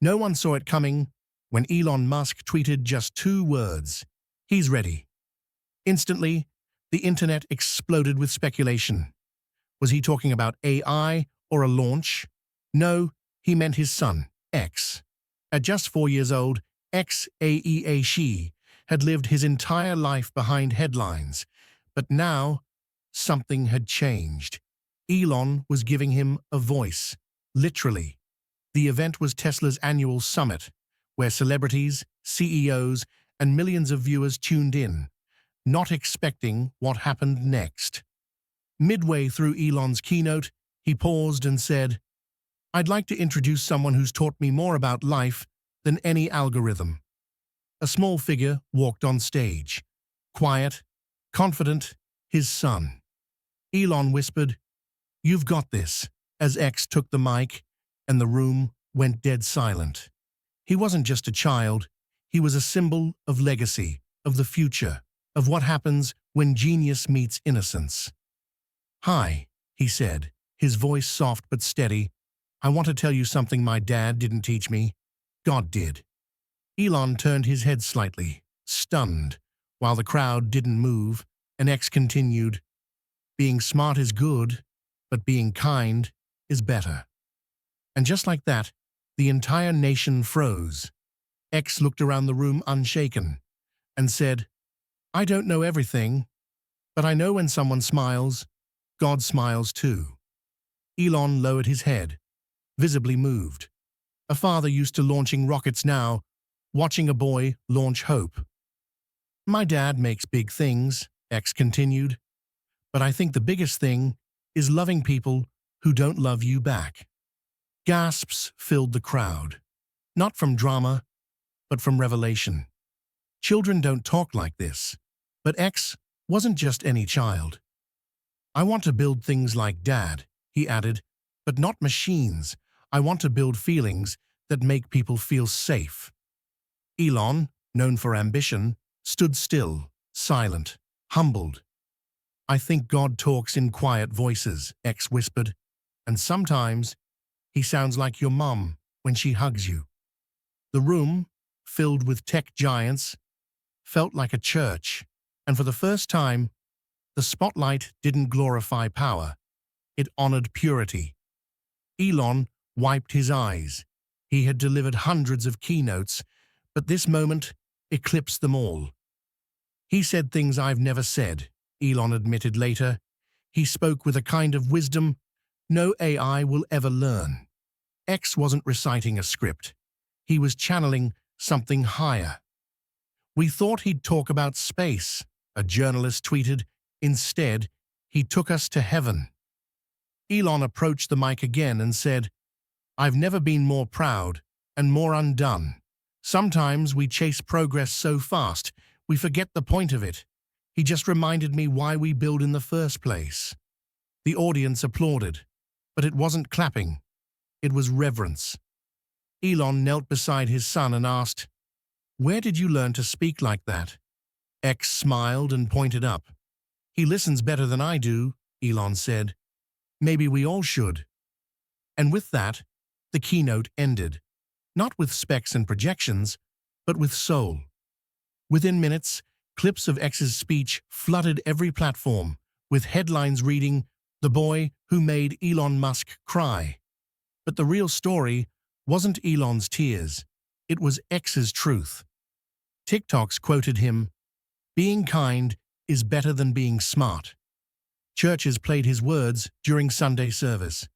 No one saw it coming when Elon Musk tweeted just 2 words. He's ready. Instantly, the internet exploded with speculation. Was he talking about AI or a launch? No, he meant his son, X. At just 4 years old, X AE A-Xii had lived his entire life behind headlines. But now, something had changed. Elon was giving him a voice, literally. The event was Tesla's annual summit, where celebrities, CEOs, and millions of viewers tuned in, not expecting what happened next. Midway through Elon's keynote, he paused and said, "I'd like to introduce someone who's taught me more about life than any algorithm." A small figure walked on stage, quiet, confident, his son. Elon whispered, "You've got this," as X took the mic, and the room went dead silent. He wasn't just a child, he was a symbol of legacy, of the future, of what happens when genius meets innocence. "Hi," he said, his voice soft but steady. "I want to tell you something my dad didn't teach me. God did." Elon turned his head slightly, stunned, while the crowd didn't move, and X continued, "Being smart is good, but being kind is better." And just like that, the entire nation froze. X looked around the room unshaken and said, "I don't know everything, but I know when someone smiles, God smiles too." Elon lowered his head, visibly moved. A father used to launching rockets now, watching a boy launch hope. "My dad makes big things," X continued, "but I think the biggest thing is loving people who don't love you back." Gasps filled the crowd, not from drama, but from revelation. Children don't talk like this, but X wasn't just any child. "I want to build things like Dad," he added, "but not machines. I want to build feelings that make people feel safe." Elon, known for ambition, stood still, silent, humbled. "I think God talks in quiet voices," X whispered, "and sometimes he sounds like your mom when she hugs you." The room, filled with tech giants, felt like a church, and for the first time, the spotlight didn't glorify power, it honored purity. Elon wiped his eyes. He had delivered hundreds of keynotes, but this moment eclipsed them all. "He said things I've never said," Elon admitted later. "He spoke with a kind of wisdom no AI will ever learn." X wasn't reciting a script. He was channeling something higher. "We thought he'd talk about space," a journalist tweeted. "Instead, he took us to heaven." Elon approached the mic again and said, "I've never been more proud and more undone. Sometimes we chase progress so fast, we forget the point of it. He just reminded me why we build in the first place." The audience applauded, but it wasn't clapping. It was reverence. Elon knelt beside his son and asked, "Where did you learn to speak like that?" X smiled and pointed up. "He listens better than I do," Elon said. "Maybe we all should." And with that, the keynote ended, not with specs and projections, but with soul. Within minutes, clips of X's speech flooded every platform, with headlines reading, "The boy who made Elon Musk cry." But the real story wasn't Elon's tears, it was X's truth. TikToks quoted him, "Being kind is better than being smart." Churches played his words during Sunday service.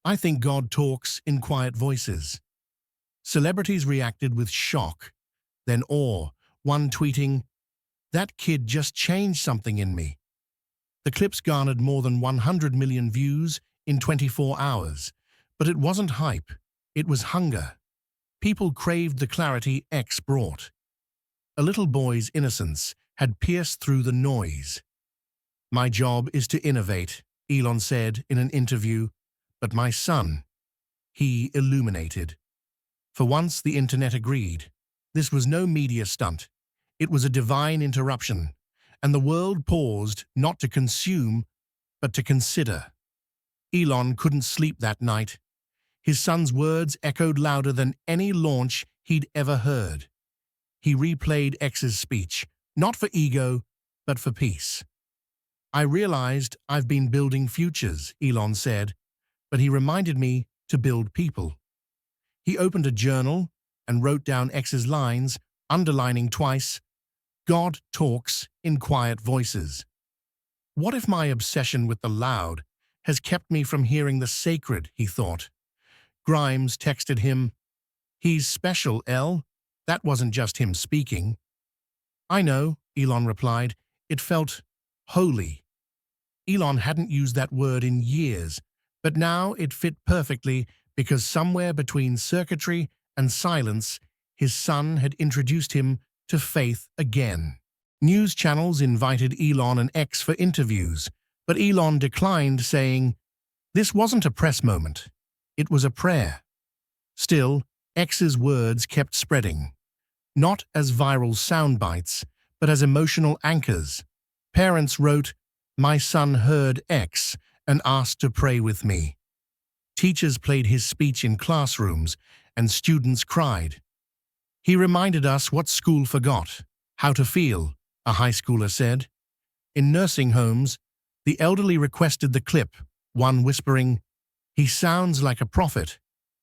"I think God talks in quiet voices." Celebrities reacted with shock, then awe, one tweeting, "That kid just changed something in me." The clips garnered more than 100 million views in 24 hours, but it wasn't hype, it was hunger. People craved the clarity X brought. A little boy's innocence had pierced through the noise. "My job is to innovate," Elon said in an interview, "but my son," he illuminated. For once, the internet agreed. This was no media stunt. It was a divine interruption, and the world paused not to consume, but to consider. Elon couldn't sleep that night. His son's words echoed louder than any launch he'd ever heard. He replayed X's speech, not for ego, but for peace. I realized I've been building futures, Elon said, but he reminded me to build people. He opened a journal and wrote down X's lines, underlining twice, "God talks in quiet voices." What if my obsession with the loud has kept me from hearing the sacred, he thought. Grimes texted him, "He's special, El." That wasn't just him speaking. "I know," Elon replied. It felt holy. Elon hadn't used that word in years, but now it fit perfectly because somewhere between circuitry and silence, his son had introduced him to faith again. News channels invited Elon and X for interviews, but Elon declined, saying, "This wasn't a press moment. It was a prayer." Still, X's words kept spreading, not as viral sound bites, but as emotional anchors. Parents wrote, "My son heard X and asked to pray with me." Teachers played his speech in classrooms, and students cried. "He reminded us what school forgot, how to feel," a high schooler said. In nursing homes, the elderly requested the clip, one whispering, "He sounds like a prophet."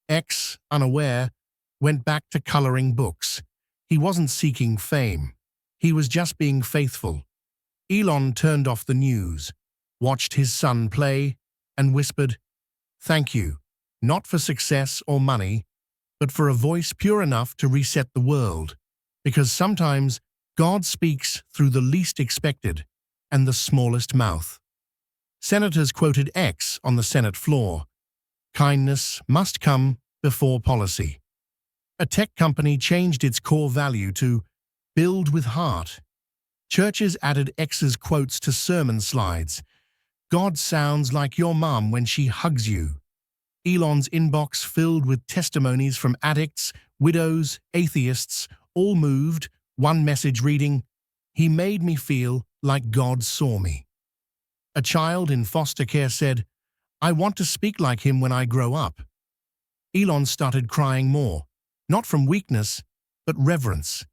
X, unaware, went back to coloring books. He wasn't seeking fame. He was just being faithful. Elon turned off the news, watched his son play, and whispered, "Thank you, not for success or money, but for a voice pure enough to reset the world. Because sometimes God speaks through the least expected and the smallest mouth." Senators quoted X on the Senate floor. "Kindness must come before policy." A tech company changed its core value to build with heart. Churches added X's quotes to sermon slides. "God sounds like your mom when she hugs you." Elon's inbox filled with testimonies from addicts, widows, atheists, all moved, one message reading, "He made me feel like God saw me." A child in foster care said, "I want to speak like him when I grow up." Elon started crying more, not from weakness, but reverence.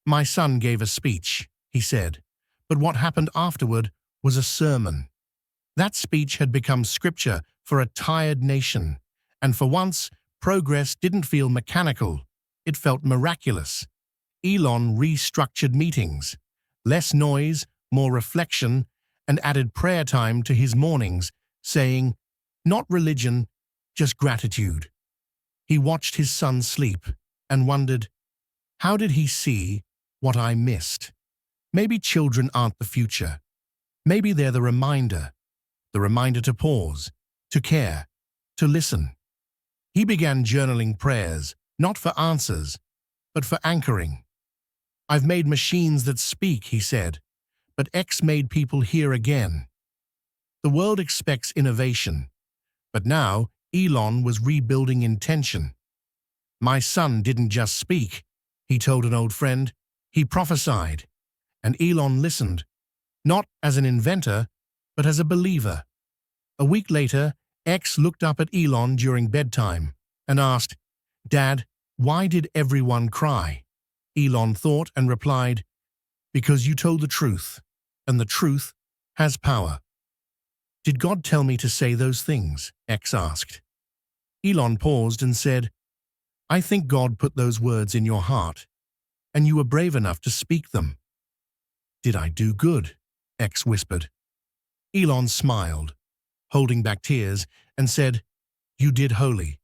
"My son gave a speech," he said, "but what happened afterward was a sermon." That speech had become scripture for a tired nation, and for once, progress didn't feel mechanical, it felt miraculous. Elon restructured meetings, less noise, more reflection, and added prayer time to his mornings, saying, "Not religion, just gratitude." He watched his son sleep and wondered, how did he see what I missed? Maybe children aren't the future. Maybe they're the reminder to pause, to care, to listen. He began journaling prayers, not for answers, but for anchoring. "I've made machines that speak," he said, "but X made people hear again." The world expects innovation, but now Elon was rebuilding intention. "My son didn't just speak," he told an old friend, "he prophesied." And Elon listened, not as an inventor, but as a believer. A week later, X looked up at Elon during bedtime and asked, "Dad, why did everyone cry?" Elon thought and replied, "Because you told the truth, and the truth has power." "Did God tell me to say those things?" X asked. Elon paused and said, "I think God put those words in your heart, and you were brave enough to speak them." "Did I do good?" X whispered. Elon smiled, holding back tears, and said, "You did holy."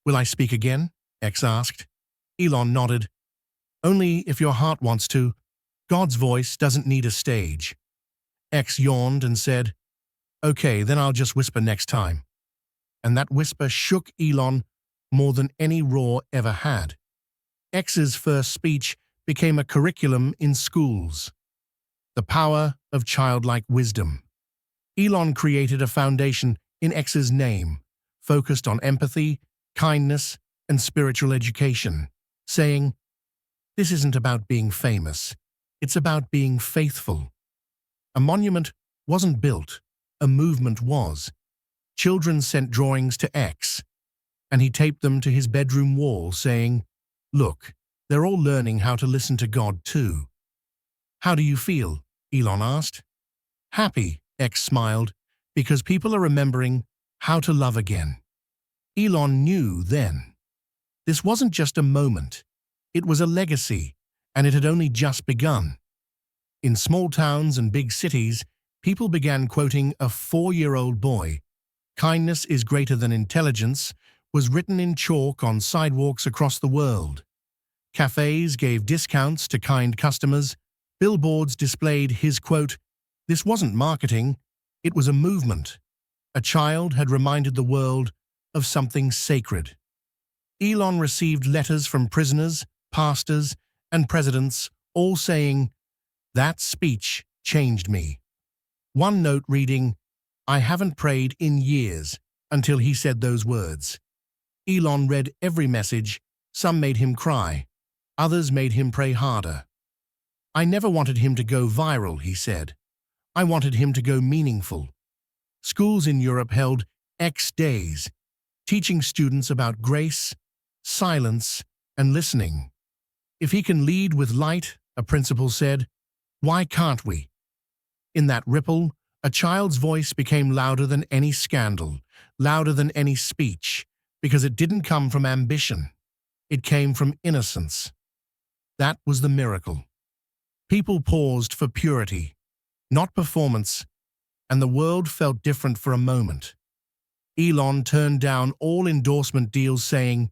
"Will I speak again?" X asked. Elon nodded. "Only if your heart wants to. God's voice doesn't need a stage." X yawned and said, "Okay, then I'll just whisper next time." And that whisper shook Elon more than any roar ever had. X's first speech became a curriculum in schools. The power of childlike wisdom. Elon created a foundation in X's name, focused on empathy, kindness, and spiritual education, saying, "This isn't about being famous, it's about being faithful." A monument wasn't built, a movement was. Children sent drawings to X. and he taped them to his bedroom wall, saying, "Look, they're all learning how to listen to God too." "How do you feel?" Elon asked. "Happy," X smiled, "because people are remembering how to love again." Elon knew then. This wasn't just a moment. It was a legacy, and it had only just begun. In small towns and big cities, people began quoting a 4-year-old boy. "Kindness is greater than intelligence" was written in chalk on sidewalks across the world. Cafes gave discounts to kind customers. Billboards displayed his quote. This wasn't marketing, it was a movement. A child had reminded the world of something sacred. Elon received letters from prisoners, pastors, and presidents, all saying, "That speech changed me." One note reading, "I haven't prayed in years," until he said those words. Elon read every message. Some made him cry. Others made him pray harder. "I never wanted him to go viral," he said. "I wanted him to go meaningful." Schools in Europe held X days, teaching students about grace, silence, and listening. "If he can lead with light," a principal said, "why can't we?" In that ripple, a child's voice became louder than any scandal, louder than any speech, because it didn't come from ambition. It came from innocence. That was the miracle. People paused for purity, not performance, and the world felt different for a moment. Elon turned down all endorsement deals, saying,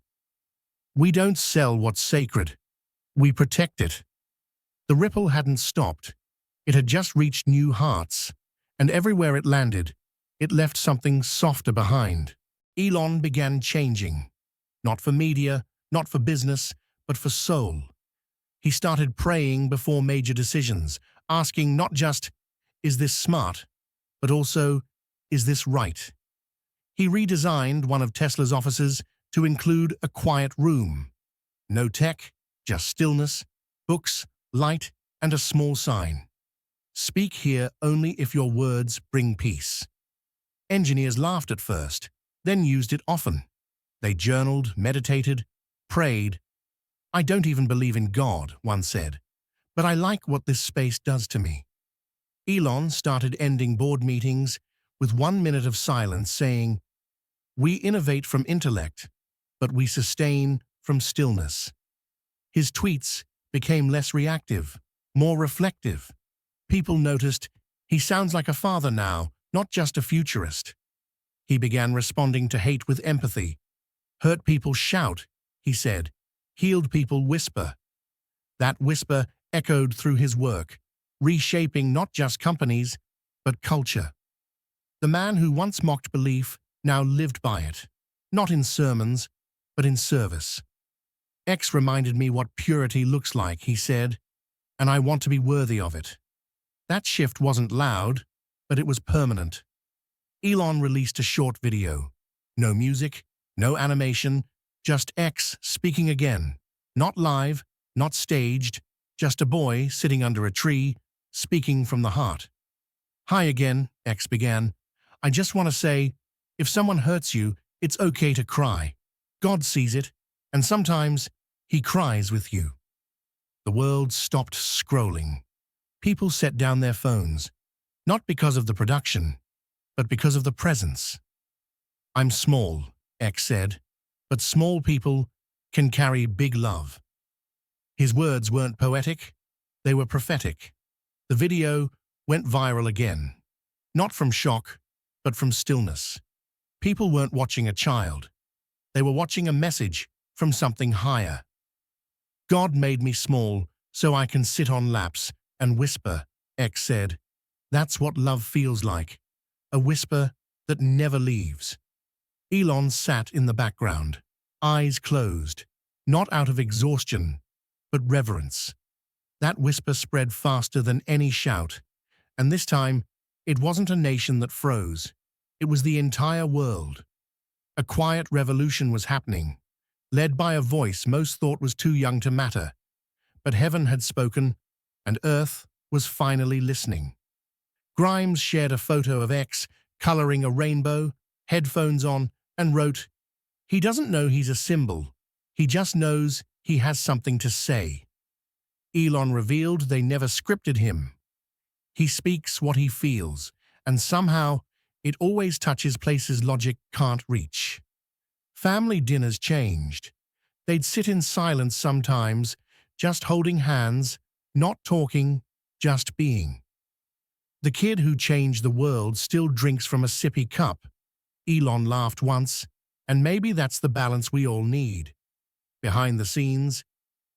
"We don't sell what's sacred. We protect it." The ripple hadn't stopped. It had just reached new hearts, and everywhere it landed, it left something softer behind. Elon began changing. Not for media, not for business, but for soul. He started praying before major decisions, asking not just, "Is this smart?" but also, "Is this right?" He redesigned one of Tesla's offices to include a quiet room. No tech, just stillness, books, light, and a small sign. "Speak here only if your words bring peace." Engineers laughed at first, then used it often. They journaled, meditated, prayed. "I don't even believe in God," one said, "but I like what this space does to me." Elon started ending board meetings with 1 minute of silence, saying, "We innovate from intellect, but we sustain from stillness." His tweets became less reactive, more reflective. People noticed, he sounds like a father now, not just a futurist. He began responding to hate with empathy. "Hurt people shout," he said. "Healed people whisper." That whisper echoed through his work, reshaping not just companies, but culture. The man who once mocked belief now lived by it, not in sermons, but in service. "X reminded me what purity looks like," he said, "and I want to be worthy of it." That shift wasn't loud, but it was permanent. Elon released a short video. No music, no animation, just X speaking again. Not live, not staged, just a boy sitting under a tree, speaking from the heart. "Hi again," X began. "I just want to say, if someone hurts you, it's okay to cry. God sees it, and sometimes he cries with you." The world stopped scrolling. People set down their phones, not because of the production, but because of the presence. "I'm small," X said, "but small people can carry big love." His words weren't poetic, they were prophetic. The video went viral again, not from shock, but from stillness. People weren't watching a child. They were watching a message from something higher. "God made me small so I can sit on laps and whisper," X said. "That's what love feels like, a whisper that never leaves." Elon sat in the background, eyes closed, not out of exhaustion, but reverence. That whisper spread faster than any shout, and this time it wasn't a nation that froze. It was the entire world. A quiet revolution was happening, led by a voice most thought was too young to matter. But heaven had spoken, and Earth was finally listening. Grimes shared a photo of X coloring a rainbow, headphones on, and wrote, He doesn't know he's a symbol. He just knows he has something to say. Elon revealed they never scripted him. He speaks what he feels, and somehow it always touches places logic can't reach. Family dinners changed. They'd sit in silence sometimes, just holding hands, not talking, just being. The kid who changed the world still drinks from a sippy cup. Elon laughed once, and maybe that's the balance we all need. Behind the scenes,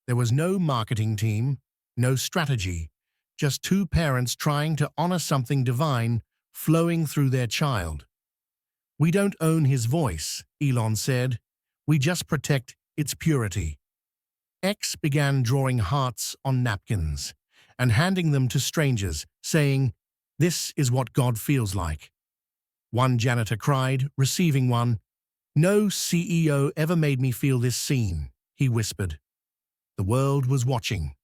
there was no marketing team, no strategy, just two parents trying to honor something divine flowing through their child. We don't own his voice, Elon said. We just protect its purity. X began drawing hearts on napkins and handing them to strangers, saying, "This is what God feels like." One janitor cried, receiving one. "No CEO ever made me feel this seen," he whispered. The world was watching,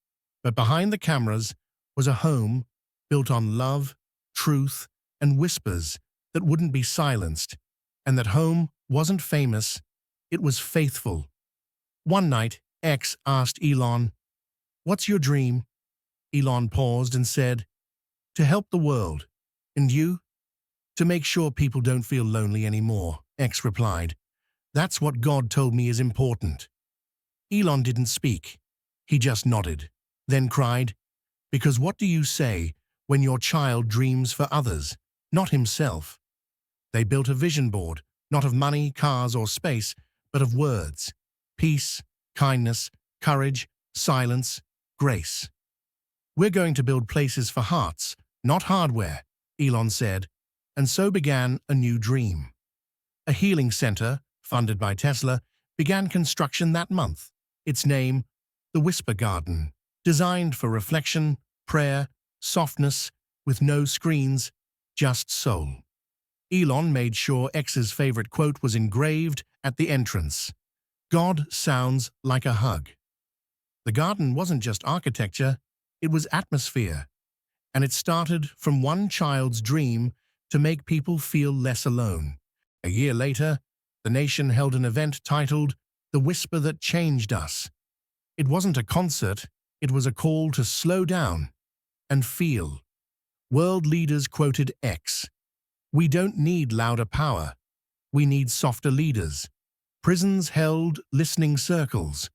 but behind the cameras was a home built on love, truth, and whispers that wouldn't be silenced. And that home wasn't famous, it was faithful. One night, X asked Elon, "What's your dream?" Elon paused and said, "To help the world. And you?" "To make sure people don't feel lonely anymore," X replied. "That's what God told me is important." Elon didn't speak. He just nodded, then cried, "Because what do you say when your child dreams for others, not himself?" They built a vision board, not of money, cars, or space, but of words. Peace, kindness, courage, silence, grace. "We're going to build places for hearts, not hardware," Elon said, and so began a new dream. A healing center, funded by Tesla, began construction that month. Its name, the Whisper Garden, designed for reflection, prayer, softness, with no screens, just soul. Elon made sure X's favorite quote was engraved at the entrance. "God sounds like a hug." The garden wasn't just architecture, it was atmosphere. And it started from one child's dream to make people feel less alone. A year later, the nation held an event titled "The Whisper That Changed Us." It wasn't a concert, it was a call to slow down and feel. World leaders quoted X. "We don't need louder power. We need softer leaders." Prisons held listening circles.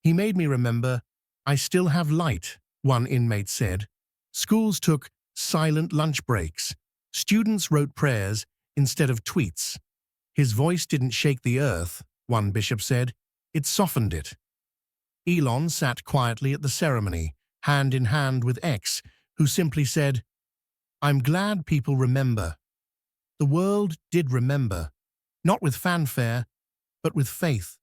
"He made me remember, I still have light," one inmate said. Schools took silent lunch breaks. Students wrote prayers instead of tweets. "His voice didn't shake the earth," one bishop said. "It softened it." Elon sat quietly at the ceremony, hand in hand with X, who simply said, "I'm glad people remember." The world did remember, not with fanfare, but with faith.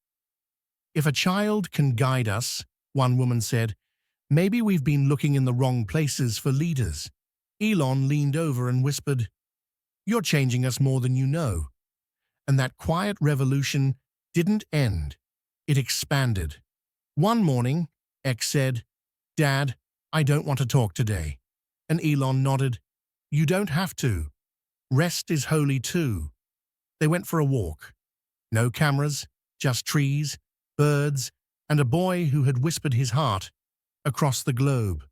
"If a child can guide us," one woman said, "maybe we've been looking in the wrong places for leaders." Elon leaned over and whispered, "You're changing us more than you know." And that quiet revolution didn't end. It expanded. One morning, X said, "Dad, I don't want to talk today." And Elon nodded, "You don't have to. Rest is holy too." They went for a walk. No cameras, just trees, birds, and a boy who had whispered his heart across the globe.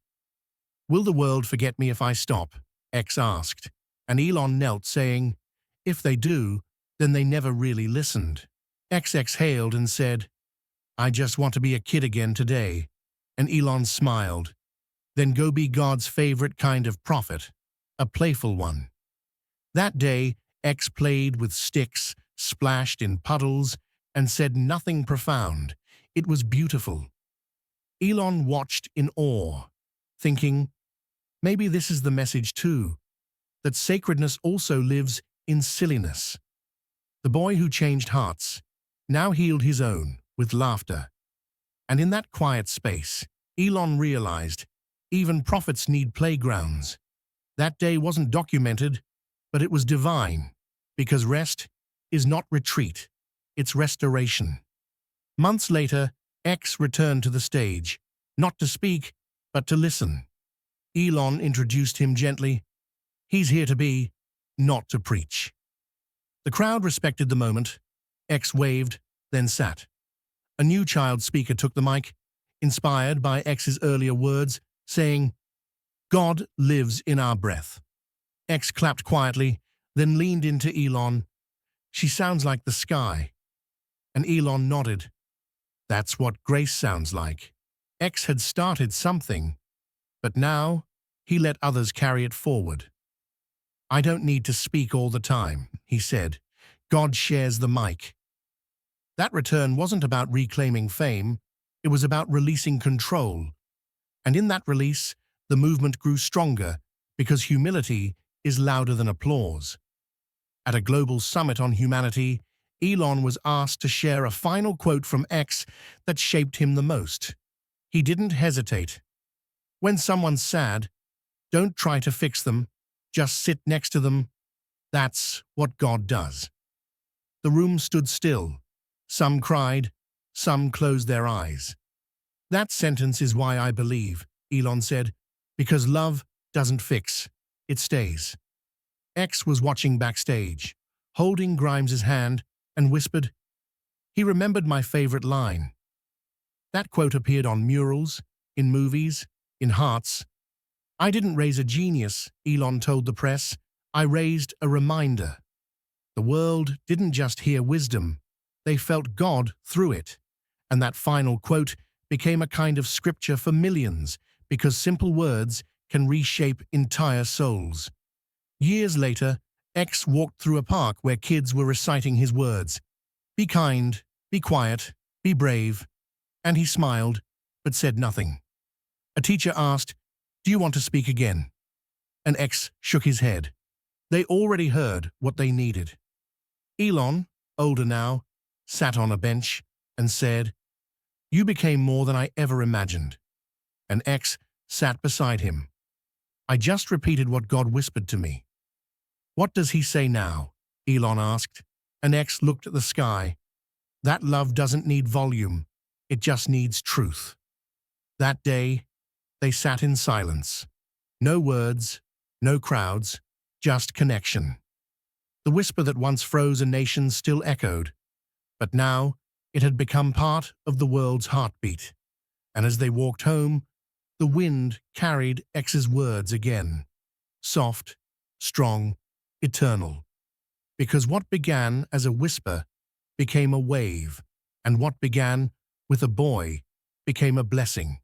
"Will the world forget me if I stop?" X asked, and Elon knelt, saying, "If they do, then they never really listened." X exhaled and said, "I just want to be a kid again today." And Elon smiled. "Then go be God's favorite kind of prophet, a playful one." That day, X played with sticks, splashed in puddles, and said nothing profound. It was beautiful. Elon watched in awe, thinking, maybe this is the message too, that sacredness also lives in silliness. The boy who changed hearts now healed his own with laughter. And in that quiet space, Elon realized even prophets need playgrounds. That day wasn't documented, but it was divine, because rest is not retreat, it's restoration. Months later, X returned to the stage, not to speak, but to listen. Elon introduced him gently. He's here to be, not to preach. The crowd respected the moment. X waved, then sat. A new child speaker took the mic, inspired by X's earlier words, saying, "God lives in our breath." X clapped quietly, then leaned into Elon. "She sounds like the sky." And Elon nodded. "That's what grace sounds like." X had started something, but now he let others carry it forward. "I don't need to speak all the time," he said. "God shares the mic." That return wasn't about reclaiming fame, it was about releasing control. And in that release, the movement grew stronger because humility is louder than applause. At a global summit on humanity, Elon was asked to share a final quote from X that shaped him the most. He didn't hesitate. "When someone's sad, don't try to fix them, just sit next to them. That's what God does." The room stood still. Some cried, some closed their eyes. "That sentence is why I believe," Elon said, "because love doesn't fix, it stays." X was watching backstage, holding Grimes's hand, and whispered, "He remembered my favorite line." That quote appeared on murals, in movies, in hearts. "I didn't raise a genius," Elon told the press. "I raised a reminder." The world didn't just hear wisdom, they felt God through it. And that final quote became a kind of scripture for millions, because simple words can reshape entire souls. Years later, X walked through a park where kids were reciting his words. "Be kind, be quiet, be brave." And he smiled, but said nothing. A teacher asked, "Do you want to speak again?" And X shook his head. They already heard what they needed. Elon, older now, sat on a bench and said, "You became more than I ever imagined." And X sat beside him. "I just repeated what God whispered to me." "What does he say now?" Elon asked, and X looked at the sky. "That love doesn't need volume, it just needs truth." That day, they sat in silence. No words, no crowds, just connection. The whisper that once froze a nation still echoed, but now it had become part of the world's heartbeat. And as they walked home, the wind carried X's words again. Soft, strong, eternal. Because what began as a whisper became a wave, and what began with a boy became a blessing.